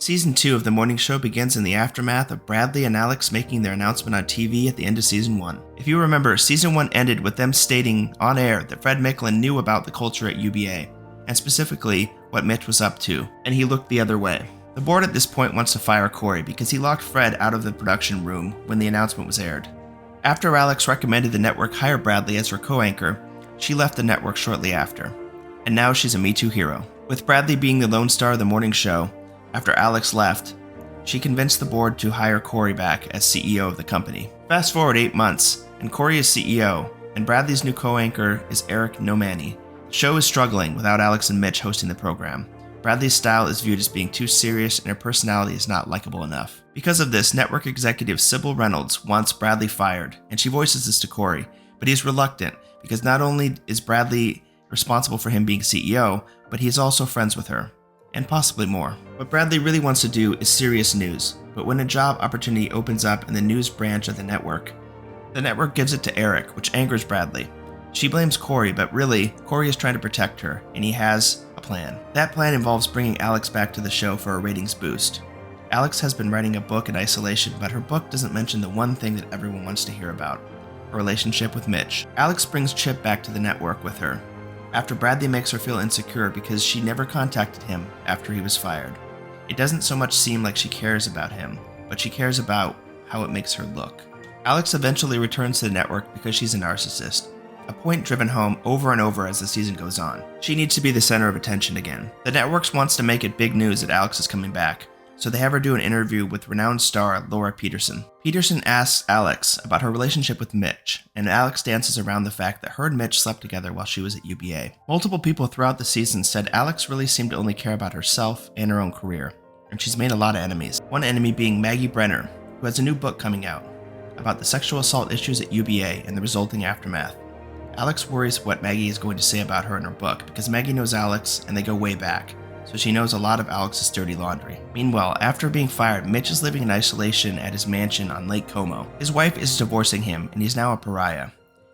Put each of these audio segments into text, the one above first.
Season 2 of the morning show begins in the aftermath of Bradley and Alex making their announcement on TV at the end of Season 1. If you remember, Season 1 ended with them stating on air that Fred Micklen knew about the culture at UBA, and specifically what Mitch was up to, and he looked the other way. The board at this point wants to fire Corry because he locked Fred out of the production room when the announcement was aired. After Alex recommended the network hire Bradley as her co-anchor, she left the network shortly after, and now she's a Me Too hero. With Bradley being the lone star of the morning show, after Alex left, she convinced the board to hire Corry back as CEO of the company. Fast forward 8 months, and Corry is CEO, and Bradley's new co-anchor is Eric Nomani. The show is struggling without Alex and Mitch hosting the program. Bradley's style is viewed as being too serious, and her personality is not likable enough. Because of this, network executive Sybil Reynolds wants Bradley fired, and she voices this to Corry, but he's reluctant because not only is Bradley responsible for him being CEO, but he is also friends with her, and possibly more. What Bradley really wants to do is serious news, but when a job opportunity opens up in the news branch of the network gives it to Eric, which angers Bradley. She blames Corry, but really, Corry is trying to protect her, and he has a plan. That plan involves bringing Alex back to the show for a ratings boost. Alex has been writing a book in isolation, but her book doesn't mention the one thing that everyone wants to hear about, her relationship with Mitch. Alex brings Chip back to the network with her, after Bradley makes her feel insecure because she never contacted him after he was fired. It doesn't so much seem like she cares about him, but she cares about how it makes her look. Alex eventually returns to the network because she's a narcissist, a point driven home over and over as the season goes on. She needs to be the center of attention again. The network wants to make it big news that Alex is coming back, so they have her do an interview with renowned star Laura Peterson. Peterson asks Alex about her relationship with Mitch, and Alex dances around the fact that her and Mitch slept together while she was at UBA. Multiple people throughout the season said Alex really seemed to only care about herself and her own career, and she's made a lot of enemies. One enemy being Maggie Brener, who has a new book coming out about the sexual assault issues at UBA and the resulting aftermath. Alex worries what Maggie is going to say about her in her book because Maggie knows Alex and they go way back, so she knows a lot of Alex's dirty laundry. Meanwhile, after being fired, Mitch is living in isolation at his mansion on Lake Como. His wife is divorcing him, and he's now a pariah.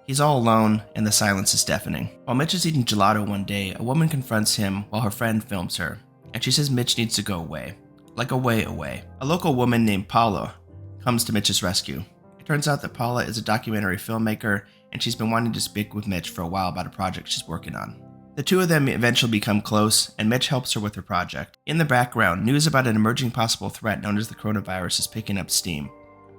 He's all alone, and the silence is deafening. While Mitch is eating gelato one day, a woman confronts him while her friend films her, and she says Mitch needs to go away. Like away. A local woman named Paula comes to Mitch's rescue. It turns out that Paula is a documentary filmmaker, and she's been wanting to speak with Mitch for a while about a project she's working on. The two of them eventually become close, and Mitch helps her with her project. In the background, news about an emerging possible threat known as the coronavirus is picking up steam,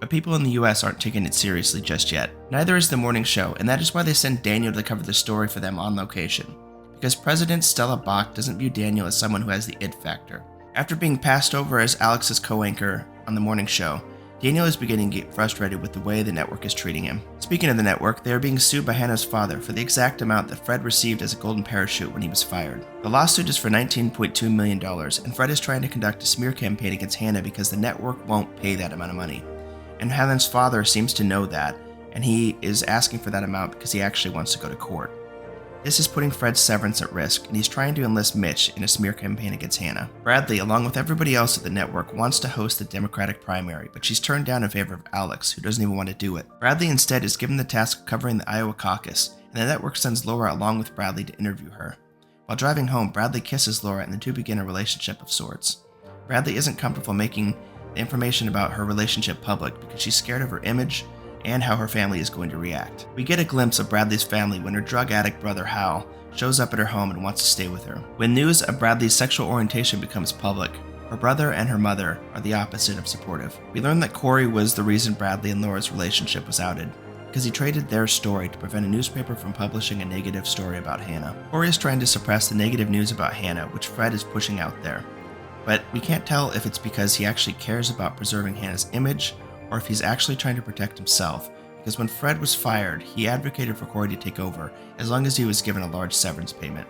but people in the US aren't taking it seriously just yet. Neither is the morning show, and that is why they sent Daniel to cover the story for them on location, because President Stella Bak doesn't view Daniel as someone who has the it factor. After being passed over as Alex's co-anchor on the morning show, Daniel is beginning to get frustrated with the way the network is treating him. Speaking of the network, they are being sued by Hannah's father for the exact amount that Fred received as a golden parachute when he was fired. The lawsuit is for $19.2 million, and Fred is trying to conduct a smear campaign against Hannah because the network won't pay that amount of money. And Hannah's father seems to know that, and he is asking for that amount because he actually wants to go to court. This is putting Fred's severance at risk, and he's trying to enlist Mitch in a smear campaign against Hannah. Bradley, along with everybody else at the network, wants to host the Democratic primary, but she's turned down in favor of Alex, who doesn't even want to do it. Bradley instead is given the task of covering the Iowa caucus, and the network sends Laura along with Bradley to interview her. While driving home, Bradley kisses Laura, and the two begin a relationship of sorts. Bradley isn't comfortable making the information about her relationship public because she's scared of her image and how her family is going to react. We get a glimpse of Bradley's family when her drug addict brother Hal shows up at her home and wants to stay with her. When news of Bradley's sexual orientation becomes public, her brother and her mother are the opposite of supportive. We learn that Corry was the reason Bradley and Laura's relationship was outed, because he traded their story to prevent a newspaper from publishing a negative story about Hannah. Corry is trying to suppress the negative news about Hannah, which Fred is pushing out there. But we can't tell if it's because he actually cares about preserving Hannah's image, or if he's actually trying to protect himself, because when Fred was fired, he advocated for Corry to take over, as long as he was given a large severance payment.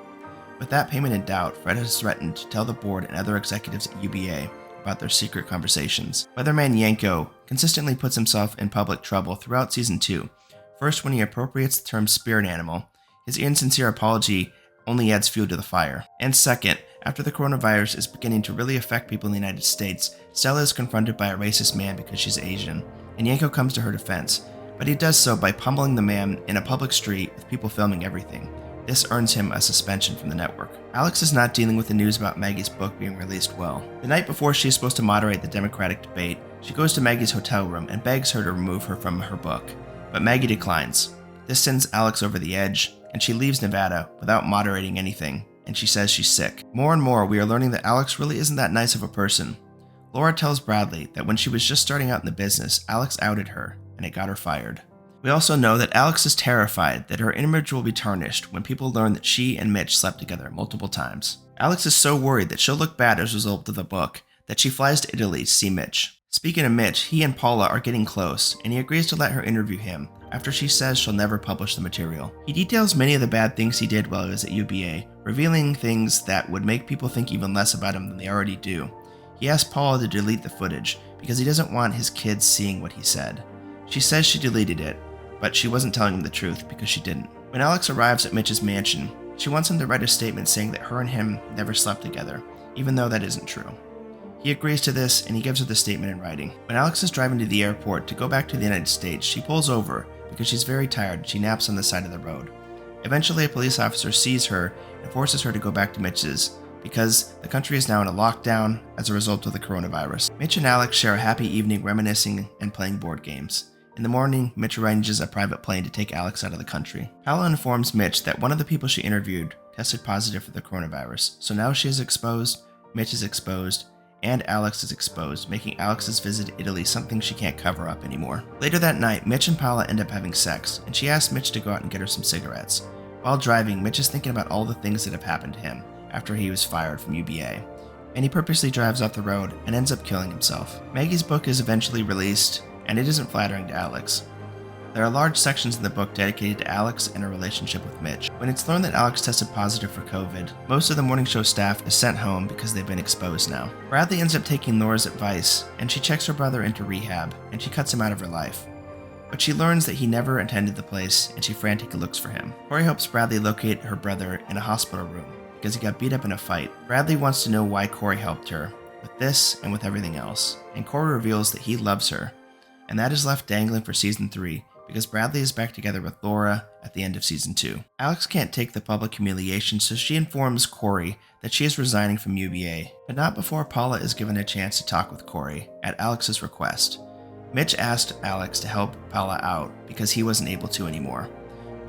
With that payment in doubt, Fred has threatened to tell the board and other executives at UBA about their secret conversations. Weatherman Yanko consistently puts himself in public trouble throughout Season 2. First, when he appropriates the term spirit animal, his insincere apology only adds fuel to the fire. And second, after the coronavirus is beginning to really affect people in the United States, Stella is confronted by a racist man because she's Asian, and Yanko comes to her defense, but he does so by pummeling the man in a public street with people filming everything. This earns him a suspension from the network. Alex is not dealing with the news about Maggie's book being released well. The night before she is supposed to moderate the Democratic debate, she goes to Maggie's hotel room and begs her to remove her from her book, but Maggie declines. This sends Alex over the edge, and she leaves Nevada without moderating anything, and she says she's sick. More and more, we are learning that Alex really isn't that nice of a person. Laura tells Bradley that when she was just starting out in the business, Alex outed her, and it got her fired. We also know that Alex is terrified that her image will be tarnished when people learn that she and Mitch slept together multiple times. Alex is so worried that she'll look bad as a result of the book that she flies to Italy to see Mitch. Speaking of Mitch, he and Paula are getting close, and he agrees to let her interview him after she says she'll never publish the material. He details many of the bad things he did while he was at UBA, revealing things that would make people think even less about him than they already do. He asks Paula to delete the footage because he doesn't want his kids seeing what he said. She says she deleted it, but she wasn't telling him the truth because she didn't. When Alex arrives at Mitch's mansion, she wants him to write a statement saying that her and him never slept together, even though that isn't true. He agrees to this, and he gives her the statement in writing. When Alex is driving to the airport to go back to the United States, she pulls over because she's very tired and she naps on the side of the road. Eventually, a police officer sees her and forces her to go back to Mitch's because the country is now in a lockdown as a result of the coronavirus. Mitch and Alex share a happy evening reminiscing and playing board games. In the morning, Mitch arranges a private plane to take Alex out of the country. Paula informs Mitch that one of the people she interviewed tested positive for the coronavirus, so now she is exposed, Mitch is exposed, and Alex is exposed, making Alex's visit to Italy something she can't cover up anymore. Later that night, Mitch and Paula end up having sex, and she asks Mitch to go out and get her some cigarettes. While driving, Mitch is thinking about all the things that have happened to him after he was fired from UBA, and he purposely drives off the road and ends up killing himself. Maggie's book is eventually released, and it isn't flattering to Alex. There are large sections in the book dedicated to Alex and her relationship with Mitch. When it's learned that Alex tested positive for COVID, most of the morning show staff is sent home because they've been exposed now. Bradley ends up taking Laura's advice, and she checks her brother into rehab, and she cuts him out of her life. But she learns that he never attended the place, and she frantically looks for him. Corry helps Bradley locate her brother in a hospital room because he got beat up in a fight. Bradley wants to know why Corry helped her, with this and with everything else, and Corry reveals that he loves her, and that is left dangling for Season 3 because Bradley is back together with Laura at the end of Season 2. Alex can't take the public humiliation, so she informs Corry that she is resigning from UBA, but not before Paula is given a chance to talk with Corry, at Alex's request. Mitch asked Alex to help Paula out because he wasn't able to anymore.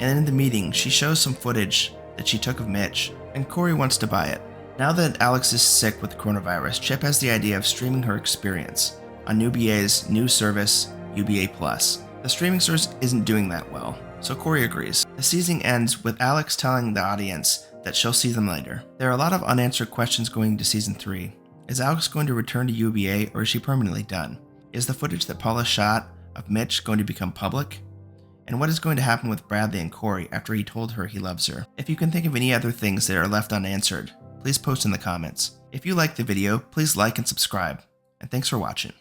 And in the meeting, she shows some footage that she took of Mitch, and Corry wants to buy it. Now that Alex is sick with coronavirus, Chip has the idea of streaming her experience on UBA's new service, UBA Plus. The streaming service isn't doing that well, so Corry agrees. The season ends with Alex telling the audience that she'll see them later. There are a lot of unanswered questions going into Season 3. Is Alex going to return to UBA, or is she permanently done? Is the footage that Paula shot of Mitch going to become public? And what is going to happen with Bradley and Corry after he told her he loves her? If you can think of any other things that are left unanswered, please post in the comments. If you liked the video, please like and subscribe, and thanks for watching.